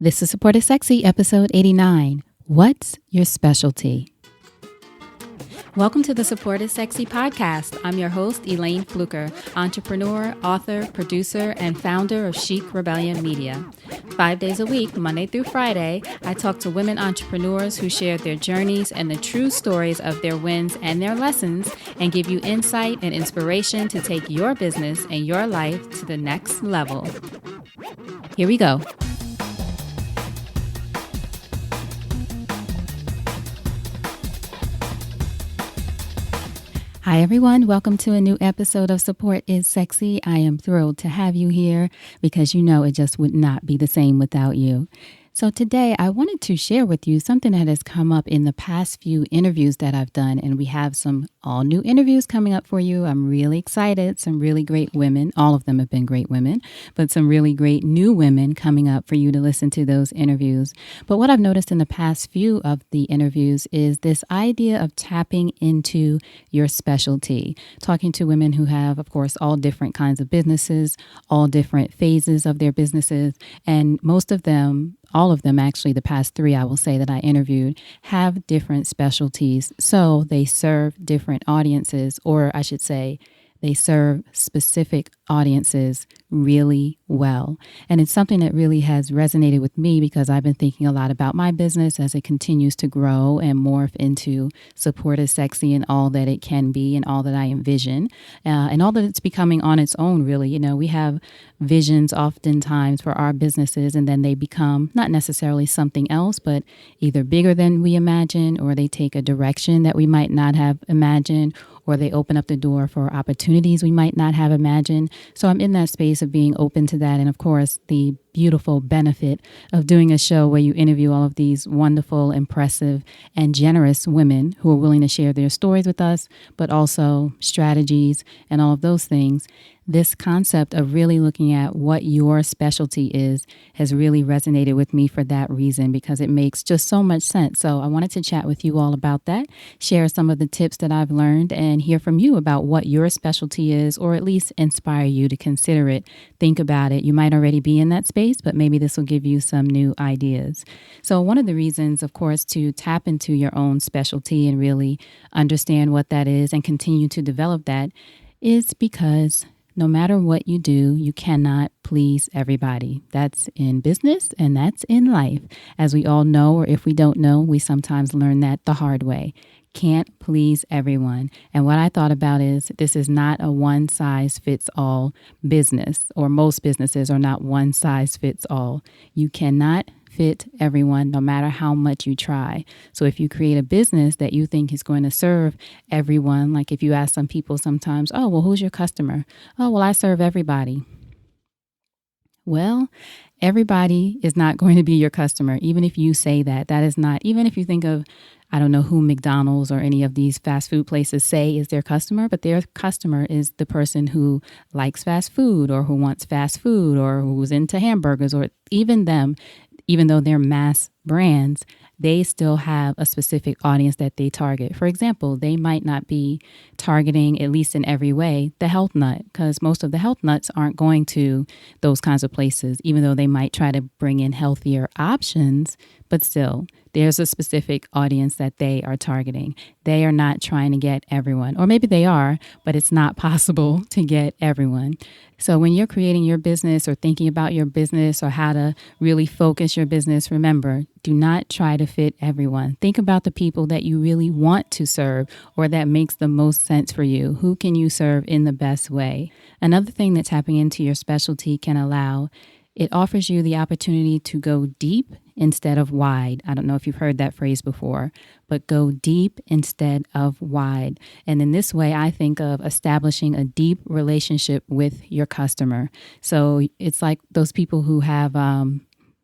This is Support is Sexy, episode 89. What's your specialty? Welcome to the Support is Sexy podcast. I'm your host, Elayne Fluker, entrepreneur, author, producer, and founder of Chic Rebellion Media. 5 days a week, Monday through Friday, I talk to women entrepreneurs who share their journeys and the true stories of their wins and their lessons, and give you insight and inspiration to take your business and your life to the next level. Here we go. Hi, everyone. Welcome to a new episode of Support is Sexy. I am thrilled to have you here because you know it just would not be the same without you. So today I wanted to share with you something that has come up in the past few interviews that I've done, and we have some all new interviews coming up for you. I'm really excited. Some really great women. All of them have been great women, but some really great new women coming up for you to listen to those interviews. But what I've noticed in the past few of the interviews is this idea of tapping into your specialty, talking to women who have, of course, all different kinds of businesses, all different phases of their businesses, and most of them, all of them, actually, the past three, I will say, that I interviewed, have different specialties. So they serve different audiences, or I should say, they serve specific audiences really well. And it's something that really has resonated with me because I've been thinking a lot about my business as it continues to grow and morph into Support is Sexy and all that it can be and all that I envision and all that it's becoming on its own, really. You know, we have visions oftentimes for our businesses, and then they become not necessarily something else, but either bigger than we imagine, or they take a direction that we might not have imagined, or they open up the door for opportunities we might not have imagined. So I'm in that space of being open to that. And of course, the beautiful benefit of doing a show where you interview all of these wonderful, impressive, and generous women who are willing to share their stories with us, but also strategies and all of those things. This concept of really looking at what your specialty is has really resonated with me for that reason, because it makes just so much sense. So I wanted to chat with you all about that, share some of the tips that I've learned, and hear from you about what your specialty is, or at least inspire you to consider it, think about it. You might already be in that space, but maybe this will give you some new ideas. So one of the reasons, of course, to tap into your own specialty and really understand what that is and continue to develop that is because no matter what you do, you cannot please everybody. That's in business and that's in life. As we all know, or if we don't know, we sometimes learn that the hard way. Can't please everyone. And what I thought about is this is not a one-size-fits-all business, or most businesses are not one-size-fits-all. You cannot fit everyone, no matter how much you try. So if you create a business that you think is going to serve everyone, like if you ask some people sometimes, oh, well, who's your customer? Oh, well, I serve everybody. Well, everybody is not going to be your customer, even if you say that. That is not, even if you think of, I don't know who McDonald's or any of these fast food places say is their customer, but their customer is the person who likes fast food, or who wants fast food, or who's into hamburgers, or even them. Even though they're mass brands, they still have a specific audience that they target. For example, they might not be targeting, at least in every way, the health nut, because most of the health nuts aren't going to those kinds of places, even though they might try to bring in healthier options. But still, there's a specific audience that they are targeting. They are not trying to get everyone, or maybe they are, but it's not possible to get everyone. So when you're creating your business or thinking about your business or how to really focus your business, remember, do not try to fit everyone. Think about the people that you really want to serve, or that makes the most sense for you. Who can you serve in the best way? Another thing that tapping into your specialty can allow, it offers you the opportunity to go deep instead of wide. I don't know if you've heard that phrase before, but go deep instead of wide. And in this way, I think of establishing a deep relationship with your customer. So it's like those people who have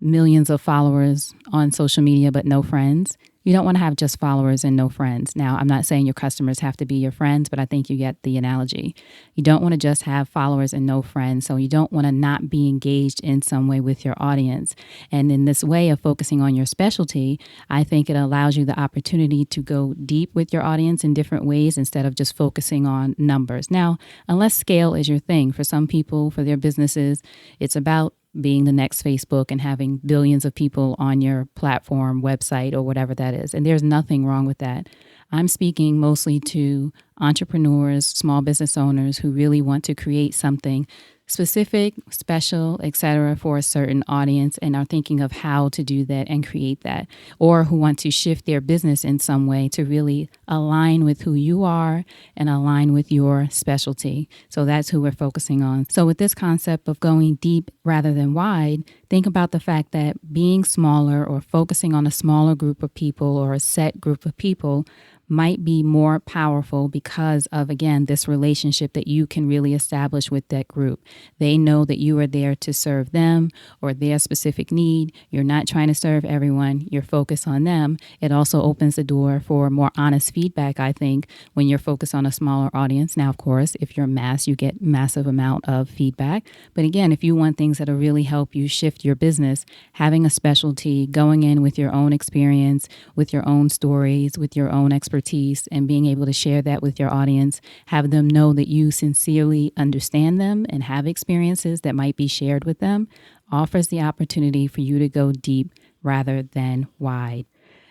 millions of followers on social media, but no friends. You don't want to have just followers and no friends. Now, I'm not saying your customers have to be your friends, but I think you get the analogy. You don't want to just have followers and no friends. So you don't want to not be engaged in some way with your audience. And in this way of focusing on your specialty, I think it allows you the opportunity to go deep with your audience in different ways instead of just focusing on numbers. Now, unless scale is your thing, for some people, for their businesses, it's about being the next Facebook and having billions of people on your platform, website, or whatever that is. And there's nothing wrong with that. I'm speaking mostly to entrepreneurs, small business owners who really want to create something specific, special, etc. for a certain audience and are thinking of how to do that and create that, or who want to shift their business in some way to really align with who you are and align with your specialty. So that's who we're focusing on. So with this concept of going deep rather than wide, think about the fact that being smaller or focusing on a smaller group of people or a set group of people might be more powerful because of, again, this relationship that you can really establish with that group. They know that you are there to serve them or their specific need. You're not trying to serve everyone. You're focused on them. It also opens the door for more honest feedback, I think, when you're focused on a smaller audience. Now, of course, if you're mass, you get massive amount of feedback. But again, if you want things that'll really help you shift your business, having a specialty, going in with your own experience, with your own stories, with your own expertise, and being able to share that with your audience, have them know that you sincerely understand them and have experiences that might be shared with them, offers the opportunity for you to go deep rather than wide.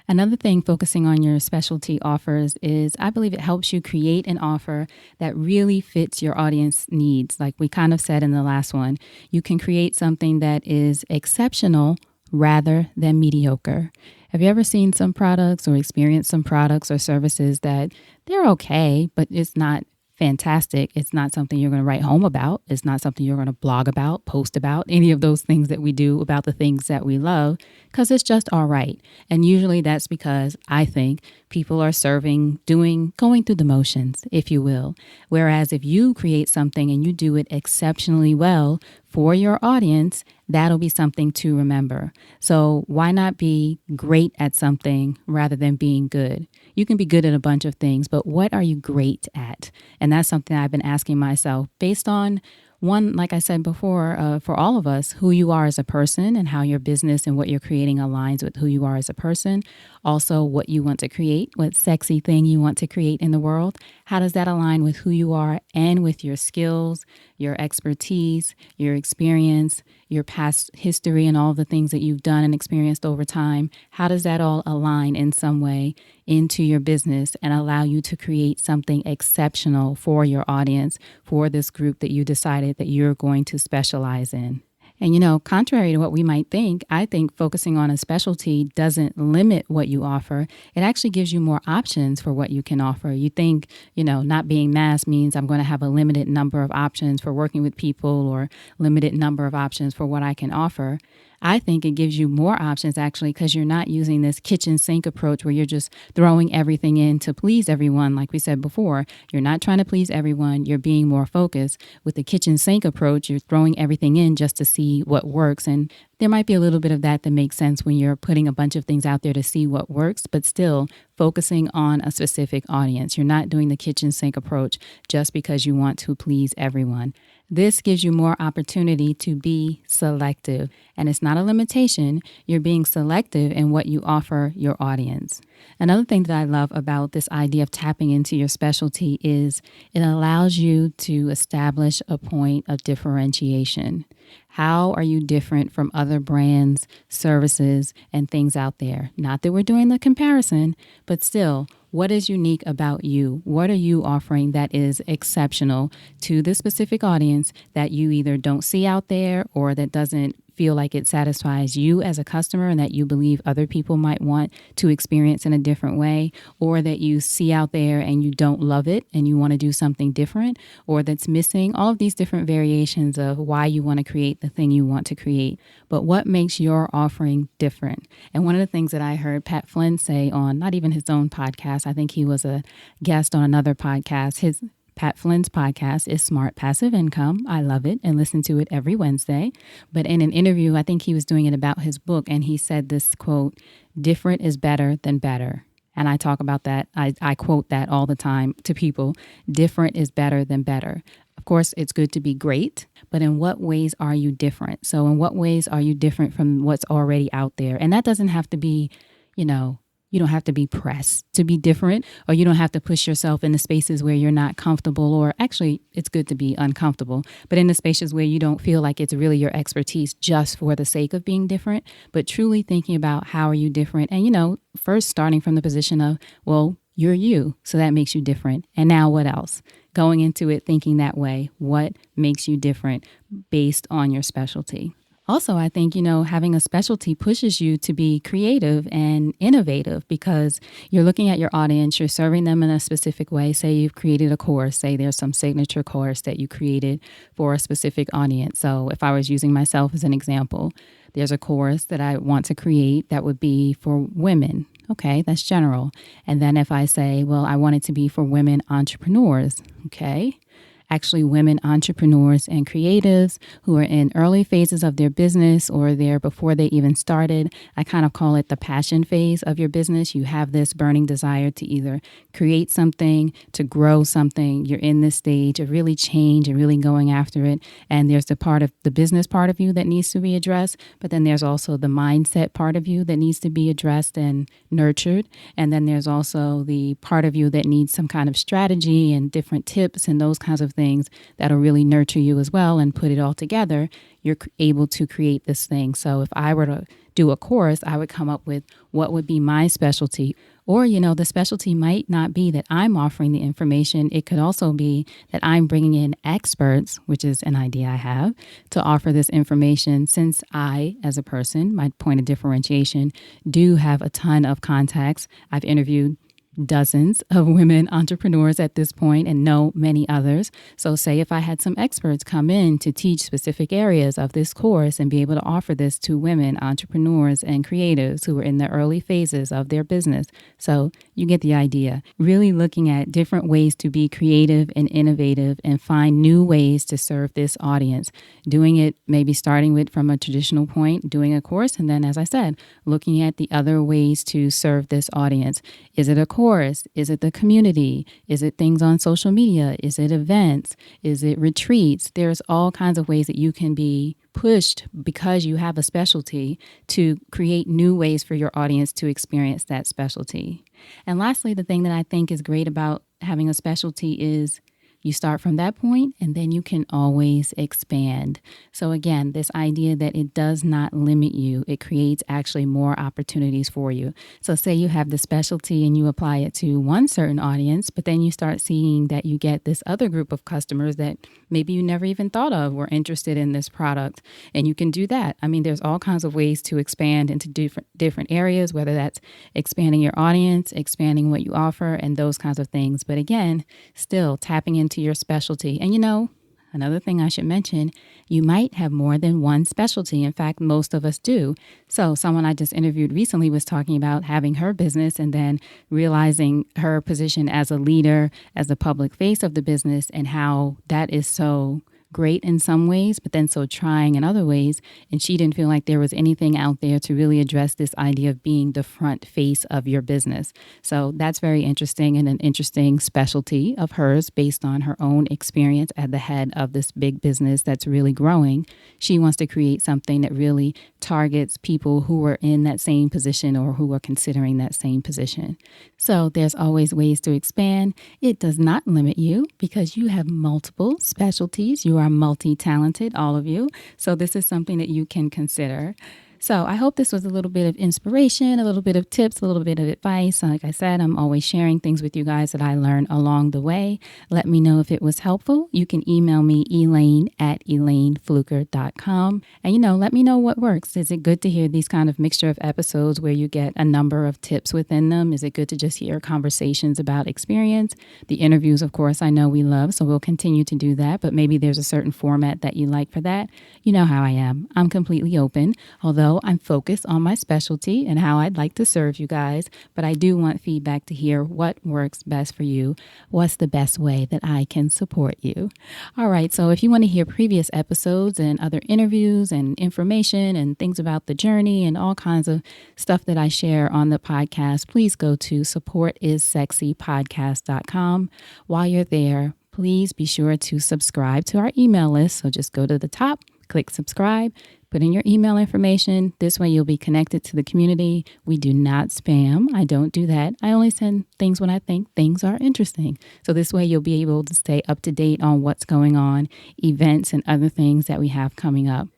Another thing focusing on your specialty offers is I believe it helps you create an offer that really fits your audience needs. Like we kind of said in the last one, you can create something that is exceptional rather than mediocre. Have you ever seen some products or experienced some products or services that they're okay, but it's not fantastic? It's not something you're going to write home about. It's not something you're going to blog about, post about, any of those things that we do about the things that we love, because it's just all right. And usually that's because I think people are going through the motions, if you will. Whereas if you create something and you do it exceptionally well for your audience, that'll be something to remember. So why not be great at something rather than being good? You can be good at a bunch of things, but what are you great at? And that's something I've been asking myself based on one, like I said before, for all of us, who you are as a person and how your business and what you're creating aligns with who you are as a person. Also, what you want to create, what sexy thing you want to create in the world. How does that align with who you are and with your skills, your expertise, your experience, your past history, and all the things that you've done and experienced over time? How does that all align in some way into your business and allow you to create something exceptional for your audience, for this group that you decided that you're going to specialize in? And, contrary to what we might think, I think focusing on a specialty doesn't limit what you offer. It actually gives you more options for what you can offer. You think, not being mass means I'm going to have a limited number of options for working with people or limited number of options for what I can offer. I think it gives you more options actually because you're not using this kitchen sink approach where you're just throwing everything in to please everyone. Like we said before, you're not trying to please everyone. You're being more focused. With the kitchen sink approach, you're throwing everything in just to see what works. And there might be a little bit of that makes sense when you're putting a bunch of things out there to see what works, but still focusing on a specific audience. You're not doing the kitchen sink approach just because you want to please everyone. This gives you more opportunity to be selective, and it's not a limitation. You're being selective in what you offer your audience. Another thing that I love about this idea of tapping into your specialty is it allows you to establish a point of differentiation. How are you different from other brands, services, and things out there? Not that we're doing the comparison, but still, what is unique about you? What are you offering that is exceptional to this specific audience that you either don't see out there or that doesn't feel like it satisfies you as a customer and that you believe other people might want to experience in a different way, or that you see out there and you don't love it and you want to do something different, or that's missing? All of these different variations of why you want to create the thing you want to create. But what makes your offering different? And one of the things that I heard Pat Flynn say on not even his own podcast, I think he was a guest on another podcast. Pat Flynn's podcast is Smart Passive Income. I love it and listen to it every Wednesday. But in an interview, I think he was doing it about his book, and he said this quote, "Different is better than better." And I talk about that. I quote that all the time to people. Different is better than better. Of course, it's good to be great, but in what ways are you different? So in what ways are you different from what's already out there? And that doesn't have to be, You don't have to be pressed to be different, or you don't have to push yourself into spaces where you're not comfortable, or actually it's good to be uncomfortable, but in the spaces where you don't feel like it's really your expertise just for the sake of being different, but truly thinking about how are you different. And, first starting from the position of, well, you're you, so that makes you different. And now what else? Going into it thinking that way, what makes you different based on your specialty? Also, I think, having a specialty pushes you to be creative and innovative because you're looking at your audience, you're serving them in a specific way. Say you've created a course, say there's some signature course that you created for a specific audience. So if I was using myself as an example, there's a course that I want to create that would be for women. Okay, that's general. And then if I say, well, I want it to be for women entrepreneurs, okay? Actually, women entrepreneurs and creatives who are in early phases of their business or they're before they even started. I kind of call it the passion phase of your business. You have this burning desire to either create something, to grow something. You're in this stage of really change and really going after it. And there's the part of the business part of you that needs to be addressed. But then there's also the mindset part of you that needs to be addressed and nurtured. And then there's also the part of you that needs some kind of strategy and different tips and those kinds of things that'll really nurture you as well and put it all together. You're able to create this thing. So if I were to do a course, I would come up with what would be my specialty. Or, the specialty might not be that I'm offering the information. It could also be that I'm bringing in experts, which is an idea I have, to offer this information since I, as a person, my point of differentiation, do have a ton of contacts. I've interviewed dozens of women entrepreneurs at this point and know many others. So say if I had some experts come in to teach specific areas of this course and be able to offer this to women entrepreneurs and creatives who are in the early phases of their business. So you get the idea. Really looking at different ways to be creative and innovative and find new ways to serve this audience. Doing it maybe starting with from a traditional point, doing a course, and then, as I said, looking at the other ways to serve this audience. Is it a course? Is it the community? Is it things on social media? Is it events? Is it retreats? There's all kinds of ways that you can be pushed because you have a specialty to create new ways for your audience to experience that specialty. And lastly, the thing that I think is great about having a specialty is you start from that point and then you can always expand. So again, this idea that it does not limit you, it creates actually more opportunities for you. So say you have the specialty and you apply it to one certain audience, but then you start seeing that you get this other group of customers that maybe you never even thought of were interested in this product. And you can do that. I mean, there's all kinds of ways to expand into different areas, whether that's expanding your audience, expanding what you offer, and those kinds of things. But again, still tapping into your specialty. And another thing I should mention, you might have more than one specialty. In fact, most of us do. So someone I just interviewed recently was talking about having her business and then realizing her position as a leader, as the public face of the business, and how that is so great in some ways, but then so trying in other ways. And she didn't feel like there was anything out there to really address this idea of being the front face of your business. So that's very interesting and an interesting specialty of hers based on her own experience at the head of this big business that's really growing. She wants to create something that really targets people who are in that same position or who are considering that same position. So there's always ways to expand. It does not limit you because you have multiple specialties. You are multi-talented, all of you. So this is something that you can consider. So I hope this was a little bit of inspiration, a little bit of tips, a little bit of advice. Like I said, I'm always sharing things with you guys that I learn along the way. Let me know if it was helpful. You can email me, Elayne at elaynefluker.com. And, let me know what works. Is it good to hear these kind of mixture of episodes where you get a number of tips within them? Is it good to just hear conversations about experience? The interviews, of course, I know we love, so we'll continue to do that. But maybe there's a certain format that you like for that. You know how I am. I'm completely open, although I'm focused on my specialty and how I'd like to serve you guys, but I do want feedback to hear what works best for you. What's the best way that I can support you? All right, so if you want to hear previous episodes and other interviews and information and things about the journey and all kinds of stuff that I share on the podcast, please go to supportissexypodcast.com. While you're there, please be sure to subscribe to our email list. So just go to the top, click subscribe, Put in your email information. This way you'll be connected to the community. We do not spam. I don't do that. I only send things when I think things are interesting. So this way you'll be able to stay up to date on what's going on, events and other things that we have coming up.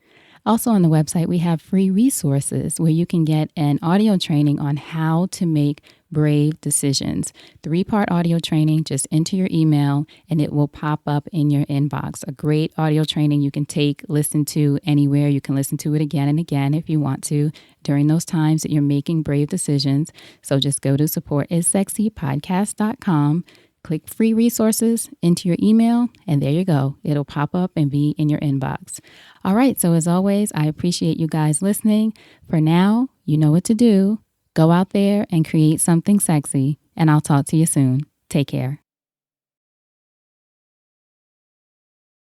Also on the website, we have free resources where you can get an audio training on how to make brave decisions. 3-part audio training. Just enter your email and it will pop up in your inbox. A great audio training you can take, listen to anywhere. You can listen to it again and again if you want to during those times that you're making brave decisions. So just go to supportissexypodcast.com. Click free resources into your email, and there you go. It'll pop up and be in your inbox. All right. So as always, I appreciate you guys listening. For now, you know what to do. Go out there and create something sexy, and I'll talk to you soon. Take care.